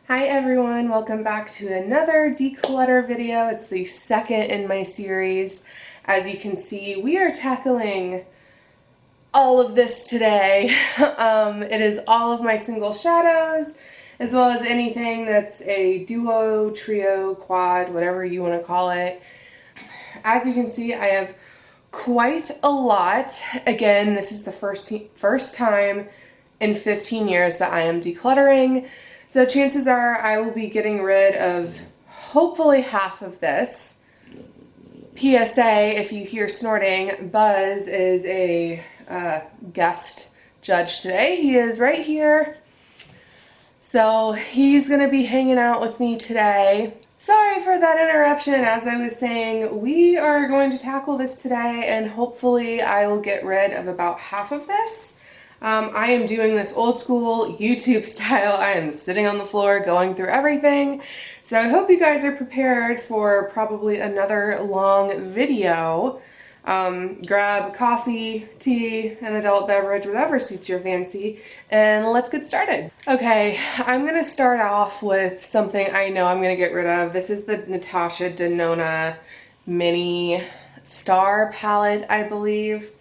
Hi everyone, welcome back to another declutter video. It's the second in my series. As you can see, we are tackling all of this today. It is all of my single shadows, as well as anything that's a duo, trio, quad, whatever you want to call it. As you can see, I have quite a lot. Again, this is the first time in 15 years that I am decluttering. So chances are I will be getting rid of hopefully half of this. PSA, if you hear snorting, Buzz is a guest judge today. He is right here. So he's going to be hanging out with me today. Sorry for that interruption. As I was saying, we are going to tackle this today and hopefully I will get rid of about half of this. I am doing this old school YouTube style. I am sitting on the floor going through everything. So I hope you guys are prepared for probably another long video. Grab coffee, tea, an adult beverage, whatever suits your fancy, and let's get started. Okay, I'm gonna start off with something I know I'm gonna get rid of. This is the Natasha Denona Mini Star palette, I believe.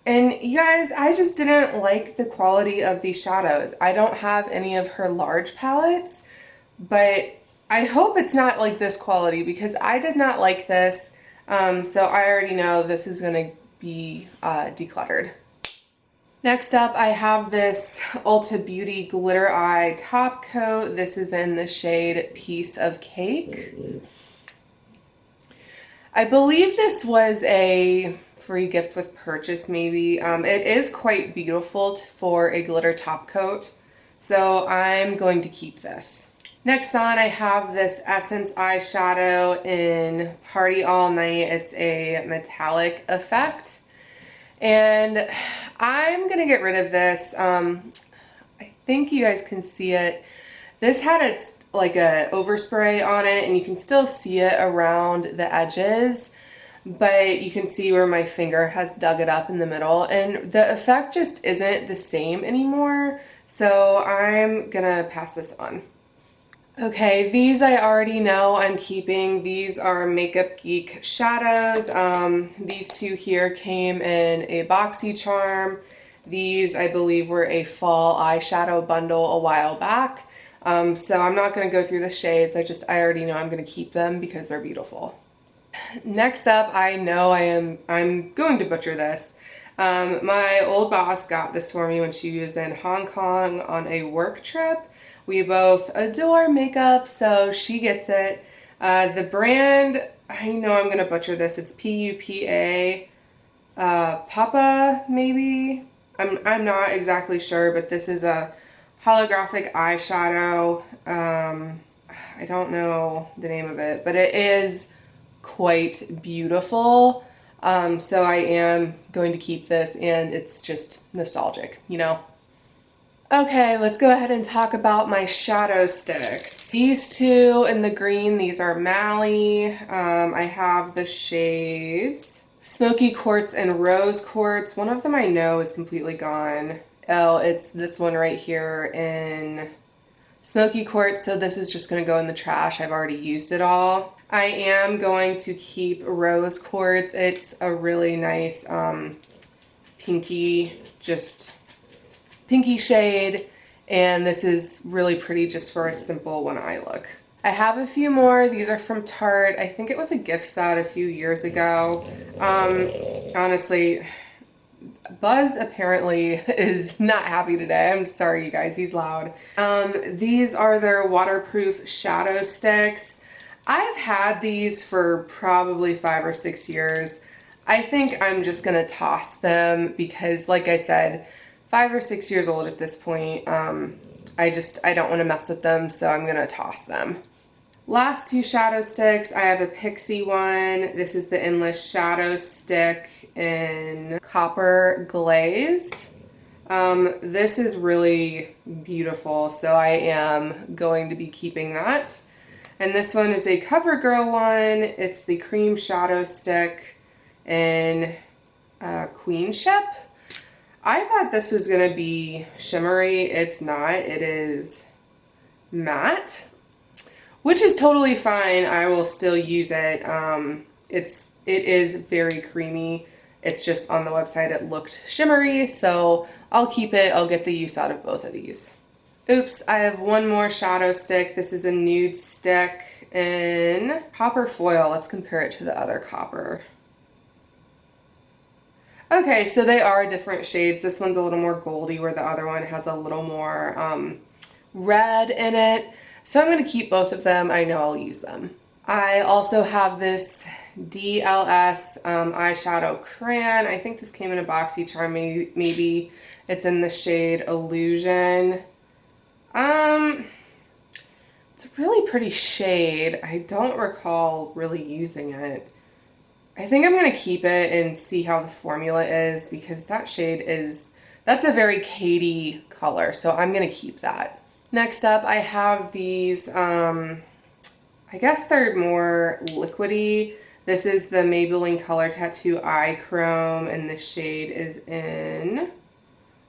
And you guys, I just didn't like the quality of these shadows. I don't have any of her large palettes, but I hope it's not like this quality because I did not like this. So I already know this is going to be decluttered. Next up, I have this Ulta Beauty Glitter Eye top coat. This is in the shade Piece of Cake. I believe this was a free gift with purchase, maybe. It is quite beautiful for a glitter top coat, so I'm going to keep this. Next on, I have this Essence eyeshadow in Party All Night. It's a metallic effect, and I'm gonna get rid of this. I think you guys can see it. This had its like a overspray on it, and you can still see it around the edges. But you can see where my finger has dug it up in the middle, and the effect just isn't the same anymore, so I'm gonna pass this on. Okay, these I already know I'm keeping. These are Makeup Geek shadows. These two here came in a BoxyCharm. These I believe were a fall eyeshadow bundle a while back. So I'm not gonna go through the shades. I already know I'm gonna keep them because they're beautiful. Next up, I know I'm going to butcher this. My old boss got this for me when she was in Hong Kong on a work trip. We both adore makeup, so she gets it. The brand, I know I'm gonna butcher this. It's P-U-P-A, Papa, maybe? I'm not exactly sure, but this is a holographic eyeshadow. I don't know the name of it, but it is quite beautiful. So I am going to keep this, and it's just nostalgic, you know? Okay, let's go ahead and talk about my shadow sticks. These two in the green, these are Mally. I have the shades Smoky Quartz and Rose Quartz. One of them I know is completely gone. Oh, it's this one right here in Smoky Quartz, so this is just going to go in the trash. I've already used it all. I am going to keep Rose Quartz. It's a really nice pinky, just pinky shade, and this is really pretty just for a simple one eye look. I have a few more. These are from Tarte. I think it was a gift set a few years ago. Honestly, Buzz apparently is not happy today. I'm sorry, you guys. He's loud. These are their waterproof shadow sticks. I've had these for probably 5 or 6 years. I think I'm just gonna toss them because, like I said, 5 or 6 years old at this point. I don't want to mess with them, so I'm gonna toss them. Last two shadow sticks, I have a Pixie one. This is the Endless Shadow Stick in Copper Glaze. This is really beautiful, so I am going to be keeping that. And this one is a CoverGirl one. It's the Cream Shadow Stick in Queenship. I thought this was going to be shimmery. It's not. It is matte, which is totally fine. I will still use it. It is very creamy. It's just on the website it looked shimmery, so I'll keep it. I'll get the use out of both of these. Oops, I have one more shadow stick. This is a nude stick in copper foil. Let's compare it to the other copper. Okay, so they are different shades. This one's a little more goldy where the other one has a little more red in it. So I'm going to keep both of them. I know I'll use them. I also have this DLS eyeshadow crayon. I think this came in a BoxyCharm. Maybe it's in the shade Illusion. It's a really pretty shade. I don't recall really using it. I think I'm going to keep it and see how the formula is, because that shade that's a very Katy color, so I'm going to keep that. Next up, I have these, I guess they're more liquidy. This is the Maybelline Color Tattoo Eye Chrome, and the shade is in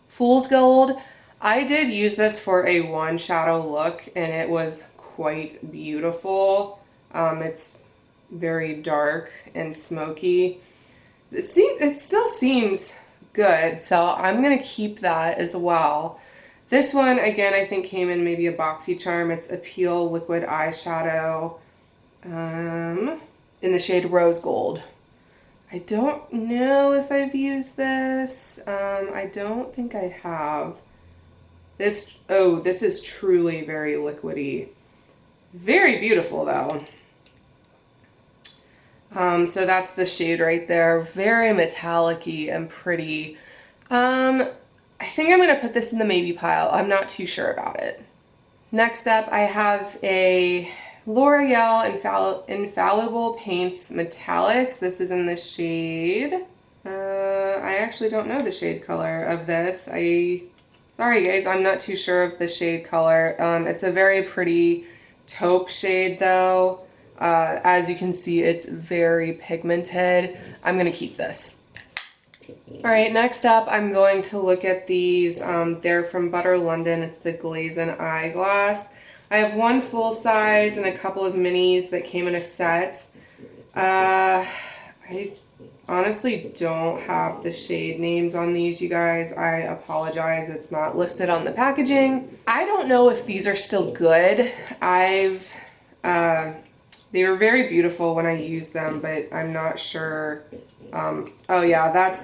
Fool's Gold. I did use this for a one shadow look, and it was quite beautiful. It's very dark and smoky. It still seems good, so I'm going to keep that as well. This one, again, I think came in maybe a BoxyCharm. It's Appeal Liquid Eyeshadow in the shade Rose Gold. I don't know if I've used this. I don't think I have. This is truly very liquidy. Very beautiful, though. So that's the shade right there. Very metallic-y and pretty. I think I'm going to put this in the maybe pile. I'm not too sure about it. Next up, I have a L'Oreal Infallible Paints Metallics. This is in the shade. I actually don't know the shade color of this. Sorry guys, I'm not too sure of the shade color. It's a very pretty taupe shade though. As you can see, it's very pigmented. I'm going to keep this. Alright, next up I'm going to look at these. They're from Butter London. It's the Glazen Eyeglass. I have one full size and a couple of minis that came in a set. I honestly don't have the shade names on these, you guys. I apologize. It's not listed on the packaging. I don't know if these are still good. They were very beautiful when I used them, but I'm not sure. Oh yeah,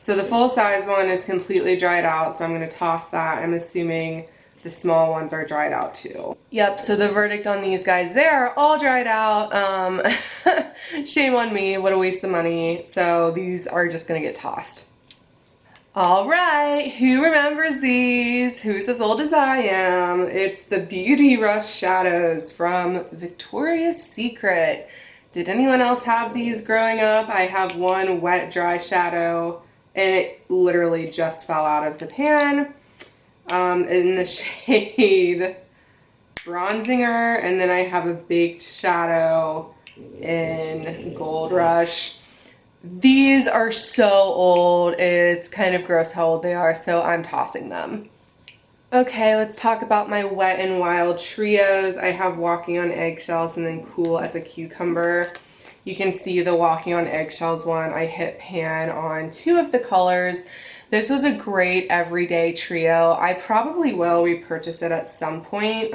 so the full size one is completely dried out, so I'm going to toss that. I'm assuming the small ones are dried out too. Yep, so the verdict on these guys, they are all dried out. Shame on me, what a waste of money. So these are just going to get tossed. All right, who remembers these? Who's as old as I am? It's the Beauty Rush Shadows from Victoria's Secret. Did anyone else have these growing up? I have one wet dry shadow, and it literally just fell out of the pan. In the shade Bronzinger, and then I have a baked shadow in Gold Rush. These are so old, it's kind of gross how old they are, so I'm tossing them. Okay, let's talk about my Wet n Wild trios. I have Walking on Eggshells and then Cool as a Cucumber. You can see the Walking on Eggshells one. I hit pan on 2 of the colors. This was a great everyday trio. I probably will repurchase it at some point.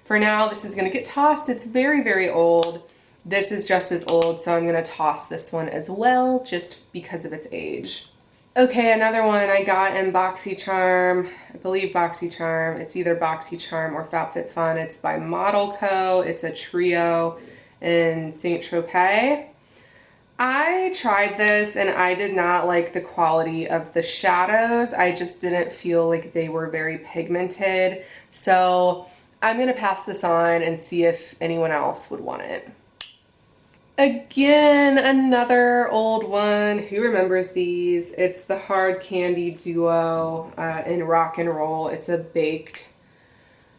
For now, this is going to get tossed. It's very, very old. This is just as old, so I'm going to toss this one as well, just because of its age. Okay, another one I got in BoxyCharm. I believe BoxyCharm. It's either BoxyCharm or FabFitFun. It's by Model Co. It's a trio in Saint Tropez. I tried this and I did not like the quality of the shadows. I just didn't feel like they were very pigmented. So I'm going to pass this on and see if anyone else would want it. Again, another old one. Who remembers these? It's the Hard Candy Duo in Rock and Roll. It's a baked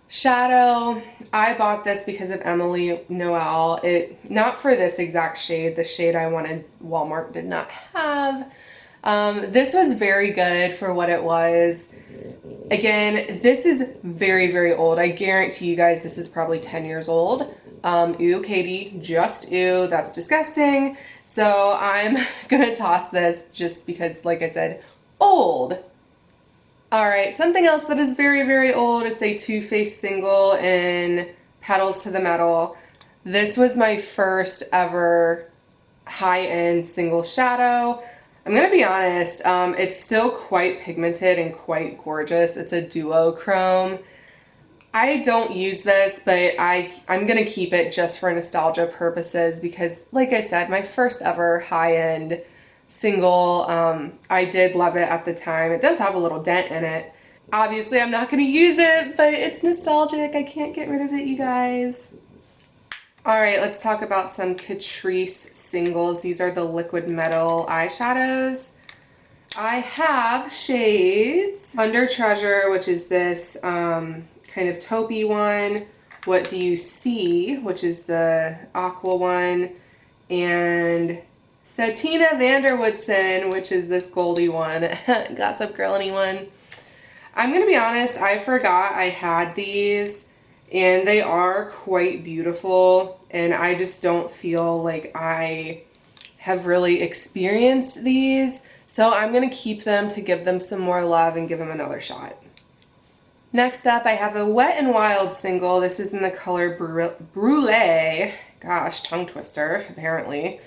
shadow. I bought this because of Emily Noel. Not for this exact shade. The shade I wanted Walmart did not have. This was very good for what it was. Again, this is very, very old. I guarantee you guys this is probably 10 years old. Ew, Katie, just ew, that's disgusting. So I'm gonna toss this just because, like I said, old. All right, something else that is very, very old. It's a Too Faced single in Petals to the Metal. This was my first ever high-end single shadow. I'm gonna be honest, it's still quite pigmented and quite gorgeous. It's a duochrome. I don't use this, but I'm gonna keep it just for nostalgia purposes because, like I said, my first ever high-end single, I did love it at the time. It does have a little dent in it. Obviously, I'm not gonna use it, but it's nostalgic. I can't get rid of it, you guys. All right, let's talk about some Catrice singles. These are the liquid metal eyeshadows. I have shades Under Treasure, which is this kind of taupey one. What Do You See, which is the aqua one. And Satina Vanderwoodson, which is this goldy one. Gossip Girl-y one. I'm gonna be honest, I forgot I had these. And they are quite beautiful, and I just don't feel like I have really experienced these, so I'm gonna keep them to give them some more love and give them another shot. Next up, I have a Wet n Wild single. This is in the color Brulee. Gosh, tongue twister, apparently.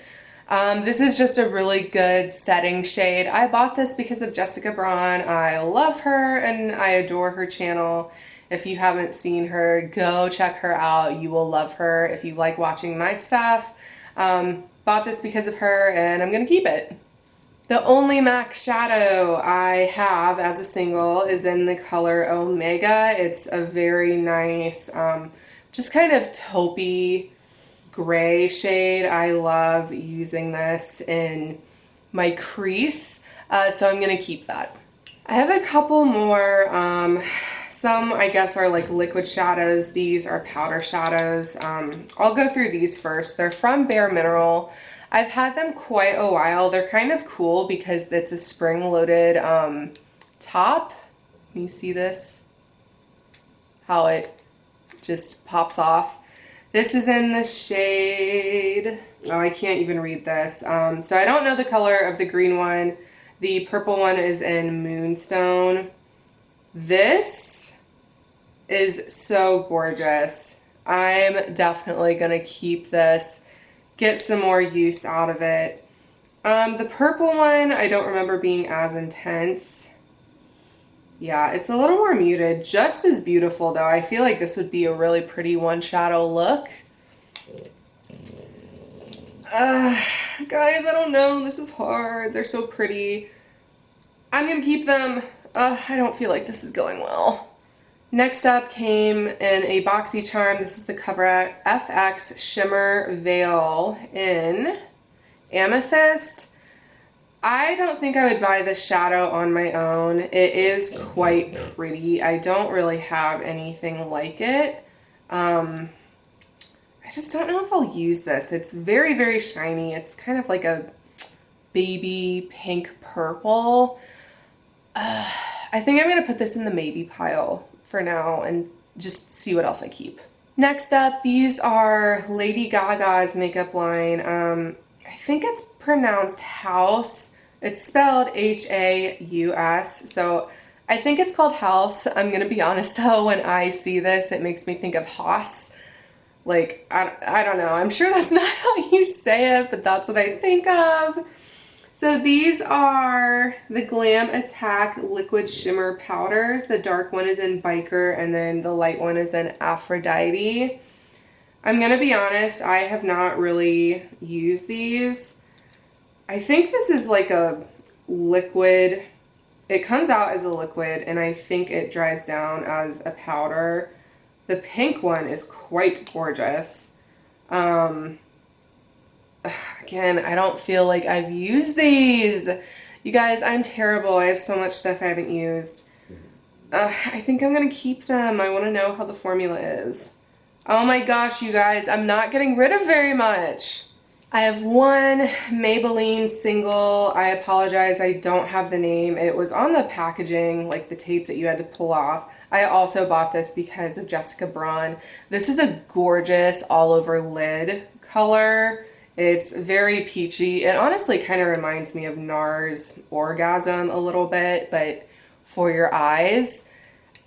This is just a really good setting shade. I bought this because of Jessica Braun. I love her, and I adore her channel. If you haven't seen her, go check her out. You will love her if you like watching my stuff. Bought this because of her, and I'm gonna keep it. The only MAC shadow I have as a single is in the color Omega. It's a very nice, just kind of taupey gray shade. I love using this in my crease, so I'm gonna keep that. I have a couple more. Some, I guess, are like liquid shadows. These are powder shadows. I'll go through these first. They're from Bare Mineral. I've had them quite a while. They're kind of cool because it's a spring-loaded top. Can you see this? How it just pops off. This is in the shade... Oh, I can't even read this. So I don't know the color of the green one. The purple one is in Moonstone. This is so gorgeous. I'm definitely gonna keep this, get some more use out of it. The purple one, I don't remember being as intense. Yeah, it's a little more muted, just as beautiful though. I feel like this would be a really pretty one shadow look. Guys, I don't know, this is hard. They're so pretty. I'm gonna keep them. I don't feel like this is going well. Next up came in a BoxyCharm. This is the Cover FX Shimmer Veil in Amethyst. I don't think I would buy this shadow on my own. It is quite pretty. I don't really have anything like it. I just don't know if I'll use this. It's very, very shiny. It's kind of like a baby pink purple. I think I'm gonna put this in the maybe pile for now and just see what else I keep. Next up, these are Lady Gaga's makeup line. I think it's pronounced House. It's spelled H-A-U-S, so I think it's called House. I'm gonna be honest though, when I see this, it makes me think of Haas. Like, I don't know. I'm sure that's not how you say it, but that's what I think of. So these are the Glam Attack Liquid Shimmer Powders. The dark one is in Biker, and then the light one is in Aphrodite. I'm gonna be honest, I have not really used these. I think this is like a liquid. It comes out as a liquid, and I think it dries down as a powder. The pink one is quite gorgeous. Again, I don't feel like I've used these. You guys, I'm terrible. I have so much stuff I haven't used. I think I'm gonna keep them. I wanna know how the formula is. Oh my gosh, you guys, I'm not getting rid of very much. I have one Maybelline single. I apologize, I don't have the name. It was on the packaging, like the tape that you had to pull off. I also bought this because of Jessica Braun. This is a gorgeous all over lid color. It's very peachy. It honestly kind of reminds me of NARS Orgasm a little bit, but for your eyes.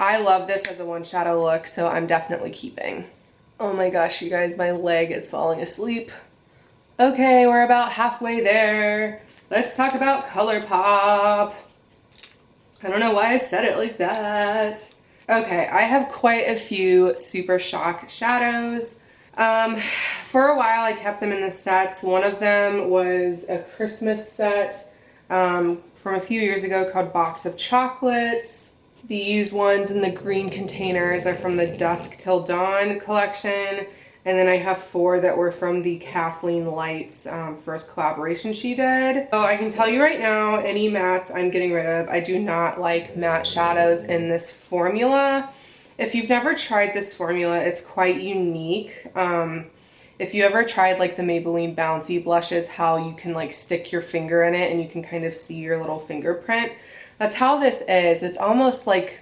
I love this as a one shadow look, so I'm definitely keeping. Oh my gosh, you guys, my leg is falling asleep. Okay, we're about halfway there. Let's talk about Colourpop. I don't know why I said it like that. Okay, I have quite a few Super Shock shadows. For a while I kept them in the sets. One of them was a Christmas set from a few years ago called Box of Chocolates. These ones in the green containers are from the Dusk Till Dawn collection. And then I have 4 that were from the Kathleen Lights first collaboration she did. So I can tell you right now, any mattes I'm getting rid of. I do not like matte shadows in this formula. If you've never tried this formula, it's quite unique. If you ever tried like the Maybelline Bouncy blushes, how you can like stick your finger in it and you can kind of see your little fingerprint. That's how this is. It's almost like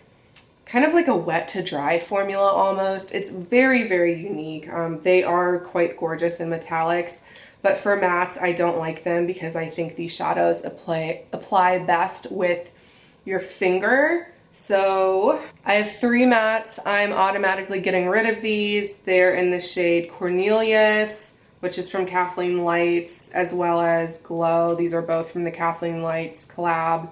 kind of like a wet to dry formula almost. It's very, very unique. They are quite gorgeous in metallics, but for mattes, I don't like them because I think these shadows apply best with your finger. So I have 3 mattes. I'm automatically getting rid of these. They're in the shade Cornelius, which is from Kathleen Lights, as well as Glow. These are both from the Kathleen Lights collab.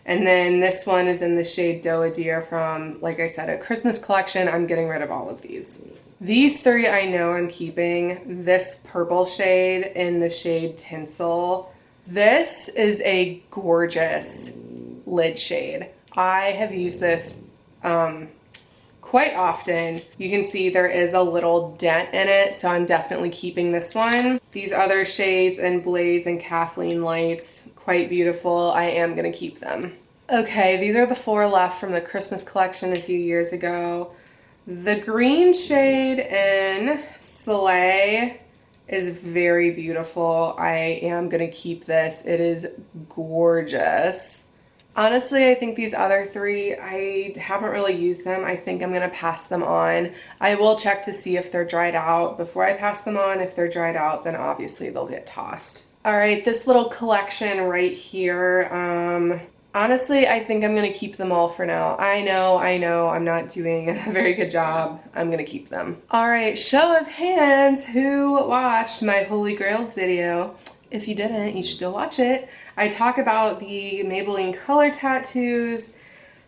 And then this one is in the shade Doe Deer from, like I said, a Christmas collection. I'm getting rid of all of these. These 3 I know I'm keeping. This purple shade in the shade Tinsel. This is a gorgeous lid shade. I have used this quite often. You can see there is a little dent in it, so I'm definitely keeping this one. These other shades in Blaze and Kathleen Lights, quite beautiful. I am gonna keep them. Okay, these are the 4 left from the Christmas collection a few years ago. The green shade in Slay is very beautiful. I am gonna keep this. It is gorgeous. Honestly, I think these other 3, I haven't really used them. I think I'm gonna pass them on. I will check to see if they're dried out before I pass them on. If they're dried out, then obviously they'll get tossed. All right, this little collection right here. Honestly, I think I'm gonna keep them all for now. I know, I'm not doing a very good job. I'm gonna keep them. All right, show of hands, who watched my Holy Grails video? If you didn't, you should go watch it. I talk about the Maybelline color tattoos.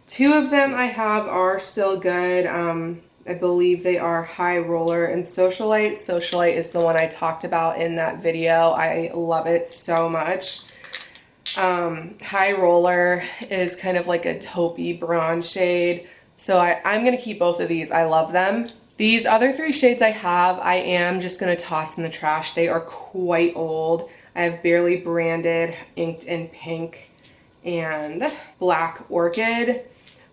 2 of them I have are still good. I believe they are High Roller and Socialite. Socialite is the one I talked about in that video. I love it so much. High Roller is kind of like a taupey bronze shade. So I'm going to keep both of these. I love them. These other 3 shades I have, I am just going to toss in the trash. They are quite old. I have Barely Branded, Inked in Pink, and Black Orchid.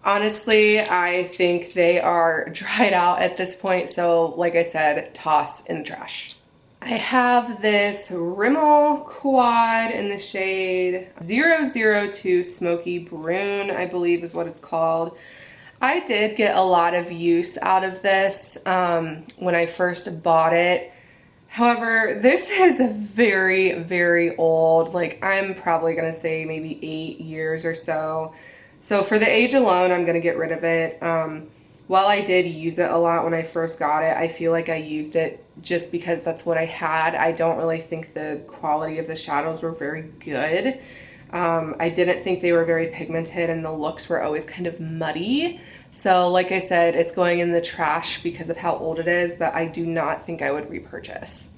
Honestly, I think they are dried out at this point, so like I said, toss in the trash. I have this Rimmel quad in the shade 002 Smoky Brune, I believe is what it's called. I did get a lot of use out of this when I first bought it. However, this is very, very old. Like, I'm probably gonna say maybe 8 years or so. So for the age alone, I'm gonna get rid of it. While I did use it a lot when I first got it, I feel like I used it just because that's what I had. I don't really think the quality of the shadows were very good. I didn't think they were very pigmented and the looks were always kind of muddy. So like I said, it's going in the trash because of how old it is, but I do not think I would repurchase.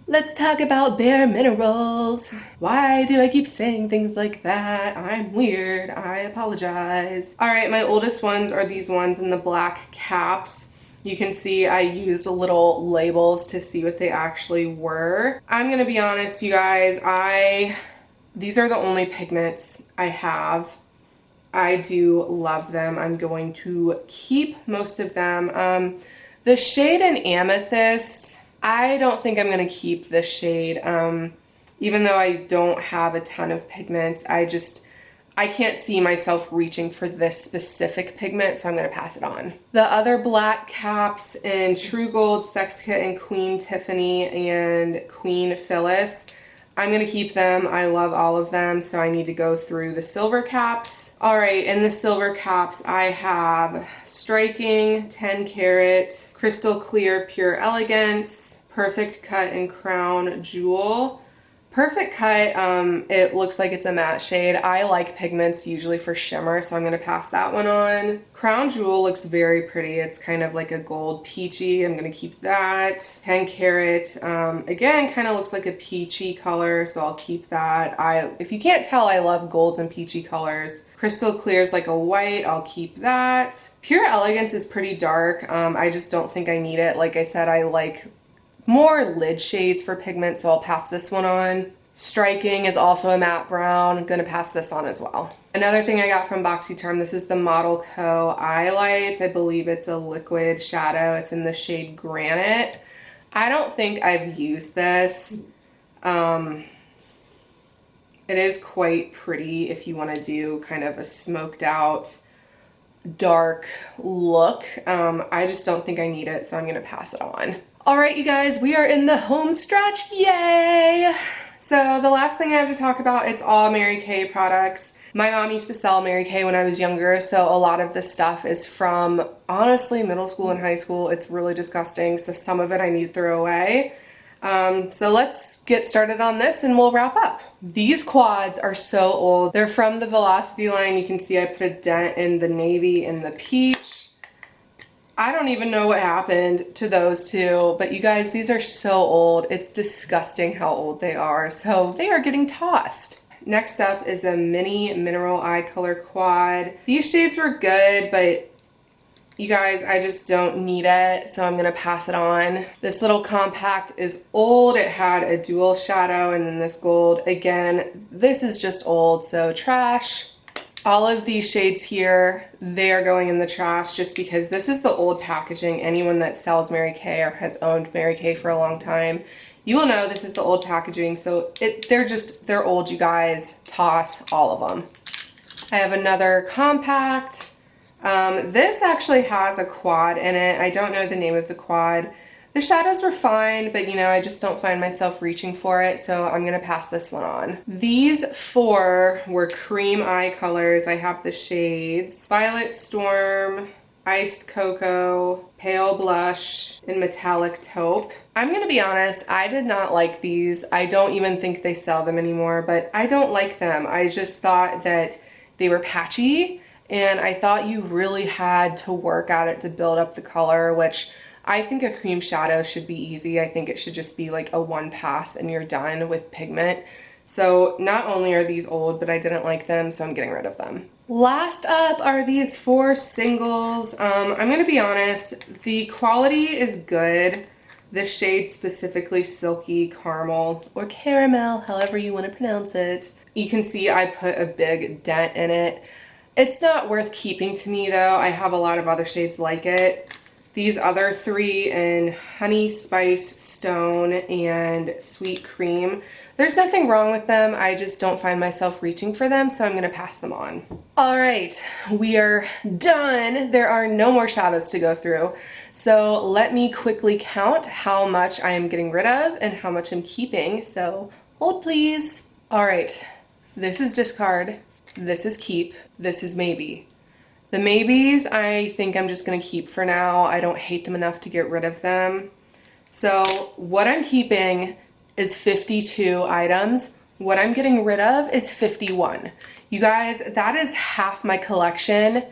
Let's talk about Bare Minerals. Why do I keep saying things like that? I'm weird. I apologize. All right, my oldest ones are these ones in the black caps. You can see I used little labels to see what they actually were. I'm gonna be honest, you guys, these are the only pigments I have. I do love them. I'm going to keep most of them. The shade in Amethyst, I don't think I'm gonna keep this shade. Even though I don't have a ton of pigments, I can't see myself reaching for this specific pigment, so I'm gonna pass it on. The other black caps in True Gold, Sex Kit, and Queen Tiffany and Queen Phyllis, I'm gonna keep them. I love all of them, so I need to go through the silver caps. All right, in the silver caps, I have Striking, 10 Carat, Crystal Clear Pure Elegance, Perfect Cut, and Crown Jewel. Perfect Cut, it looks like it's a matte shade. I like pigments usually for shimmer, so I'm gonna pass that one on. Crown Jewel looks very pretty. It's kind of like a gold peachy. I'm gonna keep that. 10 Carat, again, kind of looks like a peachy color, so I'll keep that. If you can't tell, I love golds and peachy colors. Crystal Clear is like a white, I'll keep that. Pure Elegance is pretty dark. I just don't think I need it. Like I said, I like more lid shades for pigment, so I'll pass this one on. Striking is also a matte brown. I'm gonna pass this on as well. Another thing I got from BoxyCharm, this is the Model Co. Eyelights. I believe it's a liquid shadow. It's in the shade Granite. I don't think I've used this. It is quite pretty if you wanna do kind of a smoked out dark look. I just don't think I need it, so I'm gonna pass it on. All right, you guys, we are in the home stretch, yay! So the last thing I have to talk about, it's all Mary Kay products. My mom used to sell Mary Kay when I was younger, so a lot of this stuff is from, honestly, middle school and high school. It's really disgusting, so some of it I need to throw away. So let's get started on this and we'll wrap up. These quads are so old. They're from the Velocity line. You can see I put a dent in the navy and the peach. I don't even know what happened to those two, but you guys, these are so old. It's disgusting how old they are. So they are getting tossed. Next up is a mini mineral eye color quad. These shades were good, but you guys, I just don't need it, so I'm gonna pass it on. This little compact is old. It had a dual shadow and then this gold. Again, this is just old, so trash. All of these shades here, they are going in the trash just because this is the old packaging. Anyone that sells Mary Kay or has owned Mary Kay for a long time, you will know this is the old packaging. So they're old, you guys. Toss all of them. I have another compact. This actually has a quad in it. I don't know the name of the quad. The shadows were fine, but you know, I just don't find myself reaching for it, so I'm gonna pass this one on. These four were cream eye colors. I have the shades Violet Storm, Iced Cocoa, Pale Blush, and Metallic Taupe. I'm gonna be honest, I did not like these. I don't even think they sell them anymore, but I don't like them. I just thought that they were patchy, and I thought you really had to work at it to build up the color, which I think a cream shadow should be easy. I think it should just be like a one pass and you're done with pigment. So not only are these old, but I didn't like them, so I'm getting rid of them. Last up are these four singles. I'm gonna be honest, the quality is good. The shade specifically Silky Caramel or Caramel, however you want to pronounce it. You can see I put a big dent in it. It's not worth keeping to me though. I have a lot of other shades like it. These other three in Honey Spice Stone and Sweet Cream, there's nothing wrong with them. I just don't find myself reaching for them, so I'm gonna pass them on. All right, we are done. There are no more shadows to go through. So let me quickly count how much I am getting rid of and how much I'm keeping. So hold please. All right, this is discard, this is keep, this is maybe. The maybes, I think I'm just gonna keep for now. I don't hate them enough to get rid of them. So what I'm keeping is 52 items. What I'm getting rid of is 51. You guys, that is half my collection,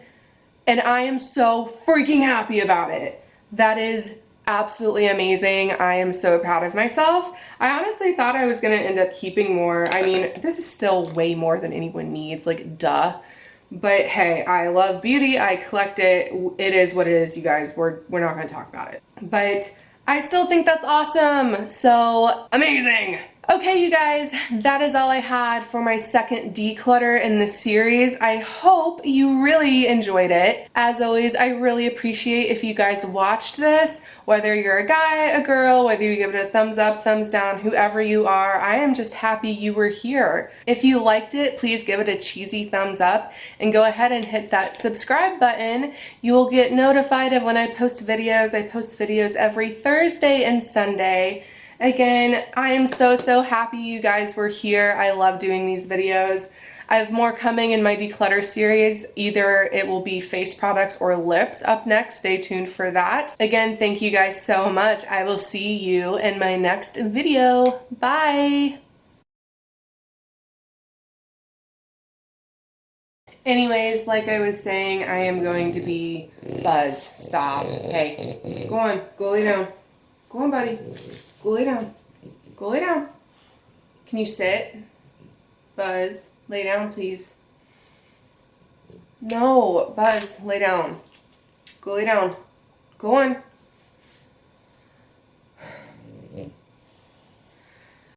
and I am so freaking happy about it. That is absolutely amazing. I am so proud of myself. I honestly thought I was gonna end up keeping more. I mean, this is still way more than anyone needs, like duh. But hey, I love beauty, I collect it. It is what it is, you guys. We're not gonna talk about it. But I still think that's awesome. So amazing. Okay, you guys, that is all I had for my second declutter in this series. I hope you really enjoyed it. As always, I really appreciate if you guys watched this, whether you're a guy, a girl, whether you give it a thumbs up, thumbs down, whoever you are. I am just happy you were here. If you liked it, please give it a cheesy thumbs up and go ahead and hit that subscribe button. You will get notified of when I post videos. I post videos every Thursday and Sunday. Again, I am so happy you guys were here. I love doing these videos. I have more coming in my declutter series. Either it will be face products or lips up next. Stay tuned for that. Again, thank you guys so much. I will see you in my next video. Bye! Anyways, like I was saying, I am going to be Buzz. Stop. Hey, go on. Go lay down. Go on, buddy. Go lay down. Go lay down. Can you sit? Buzz, lay down, please. No, Buzz, lay down. Go lay down. Go on.